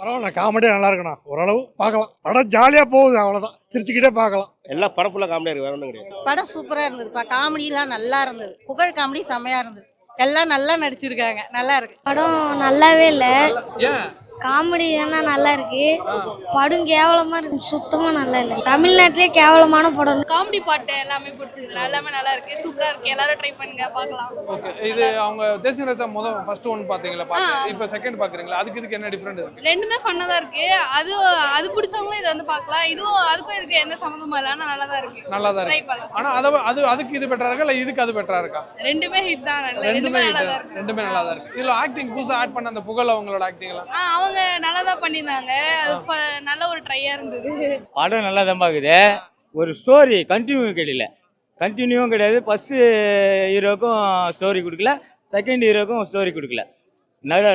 பரவாயில்ல, காமெடியாக நல்லா இருக்குண்ணா. ஓரளவு பார்க்கலாம். படம் ஜாலியாக போகுது, அவ்வளோதான். சிரிச்சுக்கிட்டே பார்க்கலாம். எல்லாம் படம் ஃபுல்லாக காமெடியாக இருக்குது, வேற ஒன்றும் கிடையாது. படம் சூப்பரா இருந்ததுப்பா. காமெடிலாம் நல்லா இருந்தது. புகழ் காமெடி செமையா இருந்தது. எல்லாம் நல்லா நடிச்சிருக்காங்க. நல்லா இருக்கு. படம் நல்லாவே இல்லை. ஏன் காமெடி ஏன்னா நல்லா இருக்கு. படம் கேவலமா இருக்கு. சுத்தமா நல்லா இல்லை. தமிழ்நாட்டிலே கேவலமான படம். காமெடி பாட்டு எல்லாமே பிடிச்சிருக்கு. எல்லாமே நல்லா இருக்கு. சூப்பரா இருக்கு. எல்லாரும் ட்ரை பண்ணுங்க, பார்க்கலாம். ஓகே, இது அவங்க தேசிய ராஜா ஃபர்ஸ்ட் ஒன் பாத்தீங்களா? இப்போ செகண்ட் பாக்குறீங்களா? அதுக்கு என்ன டிஃபரெண்ட் இருக்கு? ரெண்டுமே ஃபன்னா தான் இருக்கு. அது பிடிச்சவங்களும் இதை வந்து பார்க்கலாம். இதுவும் அதுக்கும் இதுக்கு எந்த சம்மந்தமும் இல்லை. ஆனால் நல்லா தான் இருக்கு. நல்லா தான் ட்ரை இருக்கு. பண்ணலாம். ஆனா அதுக்கு இது பெட்டரா இருக்கா இல்ல இதுக்கு அது பெட்டரா இருக்கா? ரெண்டுமே ஹிட் தான். ரெண்டுமே நல்லா தான் இருக்கு. ரெண்டுமே நல்லா தான் இருக்கு. இதுல ஆக்டிங் புதுசா ஆட் பண்ண அந்த புகழ் அவங்களோட ஆக்டிங் எல்லாம் அவங்க நல்லா தான் பண்ணியிருந்தாங்க. அது நல்ல ஒரு ட்ரையா இருந்தது. படம் நல்லா தான் பார்க்குது. ஒரு ஸ்டோரி கண்டினியூவும் கிடையாது. ஃபஸ்ட்டு ஹீரோக்கும் ஸ்டோரி கொடுக்கல, செகண்ட் ஹீரோக்கும் ஸ்டோரி கொடுக்கல.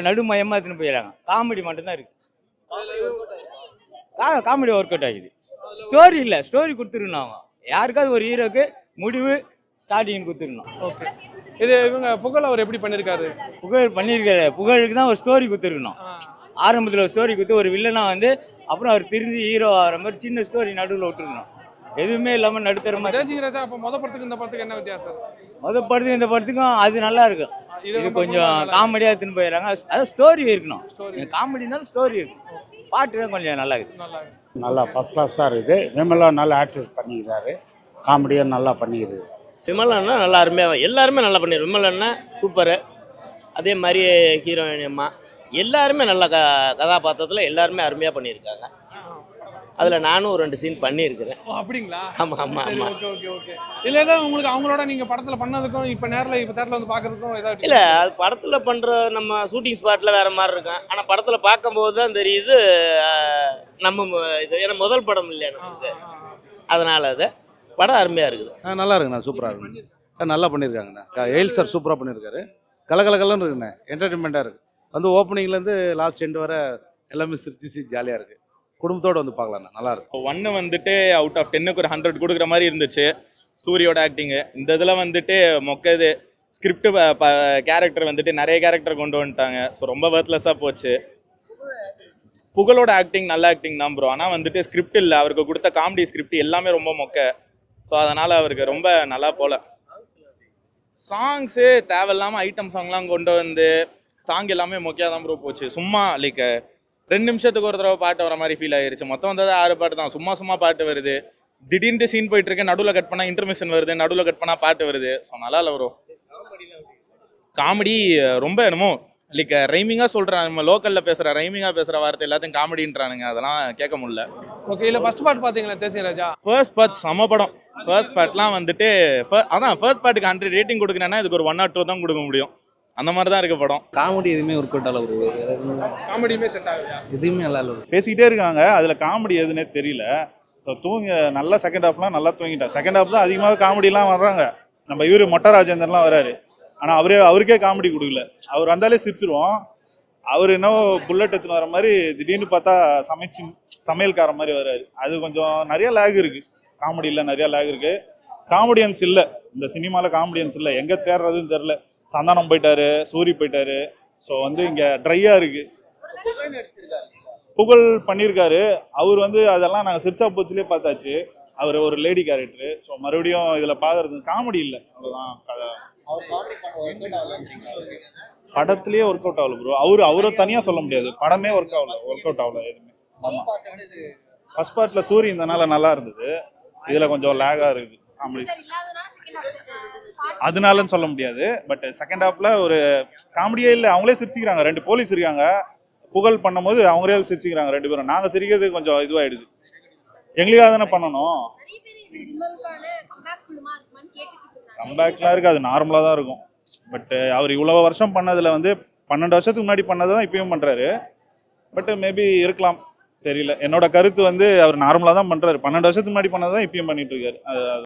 நடுமயமாக எடுத்துன்னு போயிடறாங்க. காமெடி மட்டும்தான் இருக்குது. காமெடி ஒர்க் அவுட் ஆகுது. ஸ்டோரி இல்லை, ஸ்டோரி கொடுத்துருக்கணும். அவங்க யாருக்காவது ஒரு ஹீரோக்கு முடிவு ஸ்டார்டிங் கொடுத்துருக்கணும். ஓகே, இது இவங்க புகழ் அவர் எப்படி பண்ணியிருக்காரு? புகழ் பண்ணியிருக்காரு. புகழுக்கு தான் ஒரு ஸ்டோரி கொடுத்துருக்கணும். ஆரம்பத்தில் ஒரு ஸ்டோரி கொடுத்து ஒரு வில்லனா வந்து அப்புறம் அவர் திரும்பி ஹீரோ ஆகிற மாதிரி சின்ன ஸ்டோரி நடுவில் விட்டுருக்கணும். எதுவுமே இல்லாமல் நடுத்தர மாதிரி. தேசிய ராஜா அப்போ படத்துக்கு இந்த படத்துக்கு என்ன வித்தியாசம்? படத்துக்கு இந்த படத்துக்கும் அது நல்லா இருக்கும். இது கொஞ்சம் காமெடியாக எடுத்துன்னு போயிடறாங்க. அதாவது ஸ்டோரி இருக்கணும். காமெடி இருந்தாலும் ஸ்டோரி இருக்கும். பாட்டு தான் கொஞ்சம் நல்லா இருக்குது. நல்லா ஃபஸ்ட் கிளாஸாக இருக்குது. விமலா நல்லா ஆக்டர்ஸ் பண்ணிக்கிறாரு. காமெடியாக நல்லா பண்ணிக்கிறாரு. விமலன்னா நல்லா அருமையாக எல்லாருமே நல்லா பண்ணிடுறோம். விமலன்னா சூப்பரு. அதே மாதிரி ஹீரோயின் அம்மா எல்லாருமே நல்ல கதாபாத்திரத்தில் எல்லாருமே அருமையாக பண்ணியிருக்காங்க. அதில் நானும் ஒரு 2 சீன் பண்ணியிருக்கிறேன். அப்படிங்களா? ஆமாம் ஆமாம் ஆமாம். Okay okay okay. இல்லை ஏதாவது உங்களுக்கு அவங்களோட நீங்கள் படத்தில் பண்ணதுக்கும் இப்போ தேட்டரில் வந்து பார்க்குறதுக்கும் ஏதாவது? இல்லை, அது படத்தில் பண்ணுற நம்ம ஷூட்டிங் ஸ்பாட்டில் வேறு மாதிரி இருக்கும். ஆனால் படத்தில் பார்க்கும்போது தான் தெரியுது நம்ம இது ஏன்னா முதல் படம் இல்லையா நமக்கு. அதனால் அது படம் அருமையாக இருக்குது. நல்லா இருக்குண்ணா, சூப்பராக இருக்குண்ணா. நல்லா பண்ணியிருக்காங்கண்ணா. எயில் சார் சூப்பராக பண்ணியிருக்காரு. கலகலன்னு இருக்குண்ணே. என்டர்டைன்மெண்ட்டாக இருக்குது. வந்து ஓப்பனிங்லேருந்து லாஸ்ட் எண்டு வர எல்லாமே சிரிச்சு ஜாலியாக இருக்குது. குடும்பத்தோடு வந்து பார்க்கலாண்ணா, நல்லாயிருக்கு. 1 வந்துட்டு அவுட் ஆஃப் 10க்கு ஒரு 100 கொடுக்குற மாதிரி இருந்துச்சு. சூரியோட ஆக்டிங்கு இந்த இதில் வந்துட்டு மொக்கது. ஸ்கிரிப்ட் கேரக்டர் வந்துட்டு நிறைய கேரக்டர் கொண்டு வந்துட்டாங்க. ஸோ ரொம்ப வர்த்லெஸ்ஸாக போச்சு. புகழோட ஆக்டிங் நல்ல ஆக்டிங் தான் ப்ரோ. ஆனால் வந்துட்டு ஸ்கிரிப்ட் இல்லை. அவருக்கு கொடுத்த காமெடி ஸ்கிரிப்ட் எல்லாமே ரொம்ப மொக்க. ஸோ அதனால் அவருக்கு ரொம்ப நல்லா போகல. சாங்ஸு தேவையில்லாமல் ஐட்டம் சாங்லாம் கொண்டு வந்து சாங் எல்லாமே மொக்கையாக தான் ப்ரோ போச்சு. சும்மா லைக் 2 நிமிஷத்துக்கு ஒரு தடவை பாட்டு வர மாதிரி ஃபீல் ஆயிருச்சு. மொத்தம் வந்தது 6 பாட்டு தான். சும்மா பாட்டு வருது. திடீர்னு சீன் போயிட்டு இருக்கு, நடுவில் கட் பண்ணால் இன்டர்மிஷன் வருது, நடுவில் கட் பண்ணால் பாட்டு வருது. ஸோ நல்லா இல்லை ப்ரோ. காமெடி ரொம்ப என்னமோ லைக் ரைமிங்காக சொல்கிறேன். நம்ம லோக்கலில் பேசுகிற ரைமிங்காக பேசுகிற வார்த்தை எல்லாத்தையும் காமெடின்றானுங்க. அதெல்லாம் கேட்க முடியல. ஓகே, இல்லை ஃபர்ஸ்ட் பார்ட் பார்த்தீங்களா தேசிய ராஜா? ஃபர்ஸ்ட் பார்ட் செம படம். ஃபர்ஸ்ட் பார்ட்லாம் வந்துட்டு அதான் ஃபர்ஸ்ட் பார்ட்டுக்கு 100 ரேட்டிங் கொடுக்குறேன்னா இதுக்கு ஒரு 1 or 2 தான் கொடுக்க முடியும். அந்த மாதிரி தான் இருக்கு படம். காமெடி எதுவுமே ஒர்க் அவுட் ஆகல. காமெடியுமே செட் ஆகலையா? எதுவுமே நல்லா இல்லை. பேசிக்கிட்டே இருக்காங்க, அதில் காமெடி எதுன்னே தெரியல. ஸோ நல்லா செகண்ட் ஹாஃப்லாம் நல்லா தூங்கிட்டேன். செகண்ட் ஹாஃப் தான் அதிகமாக காமெடிலாம் வர்றாங்க. நம்ம இவர் மொட்டை ராஜேந்தர்லாம் வராரு. ஆனால் அவருக்கே காமெடி கொடுக்கல. அவர் வந்தாலே சிரிச்சிருவோம். அவர் என்ன புல்லட் எடுத்துன்னு வர மாதிரி திடீர்னு பார்த்தா சமையல்கார மாதிரி வர்றாரு. அது கொஞ்சம் நிறைய லேக் இருக்குது. காமெடியில் நிறைய லேக் இருக்குது. காமெடியன்ஸ் இல்லை இந்த சினிமாவில். காமெடியன்ஸ் இல்லை, எங்கே தேடுறதுன்னு தெரில. சந்தானம் போயிட்டாரு, சூரி போயிட்டாரு. ஸோ வந்து இங்கே ட்ரையாக இருக்குது. புகழ் பண்ணியிருக்காரு. அவர் வந்து அதெல்லாம் நாங்கள் சிரிச்சா போச்சுலேயே பார்த்தாச்சு. அவர் ஒரு லேடி கேரக்டரு. ஸோ மறுபடியும் இதில் பார்க்குறது காமெடி இல்லை, அவ்வளோதான் கதை. படத்துலேயே ஒர்க் அவுட் ஆகல ப்ரோ. அவரை தனியாக சொல்ல முடியாது. படமே ஒர்க் அவுட் ஆகல எதுவுமே. ஆமாம், ஃபர்ஸ்ட் பார்ட்டில் சூரி இருந்தனால நல்லா இருந்தது. இதில் கொஞ்சம் லேகாக இருக்குது காமெடி. அதனாலன்னு சொல்ல முடியாது. பட் செகண்ட் ஹாஃப்ல ஒரு காமெடியே இல்லை. அவங்களே சிரிச்சுக்கிறாங்க. 2 போலீஸ் இருக்காங்க. புகழ் பண்ணும்போது அவங்களே சிரிச்சுக்கிறாங்க 2 பேரும். நாங்கள் சிரிக்கிறது கொஞ்சம் இதுவாகிடுது. எங்களுக்காக தானே பண்ணணும். கம்பேக்லாம் இருக்குது, அது நார்மலாக தான் இருக்கும். பட் அவர் இவ்வளோ வருஷம் பண்ணதில் வந்து 12 வருஷத்துக்கு முன்னாடி பண்ணதை தான் இப்பயும் பண்ணுறாரு. பட் மேபி இருக்கலாம், தெரியல. என்னோட கருத்து வந்து அவர் நார்மலாக தான் பண்ணுறாரு. 12 வருஷத்துக்கு முன்னாடி பண்ணதை தான் இப்பயும் பண்ணிட்டு இருக்காரு.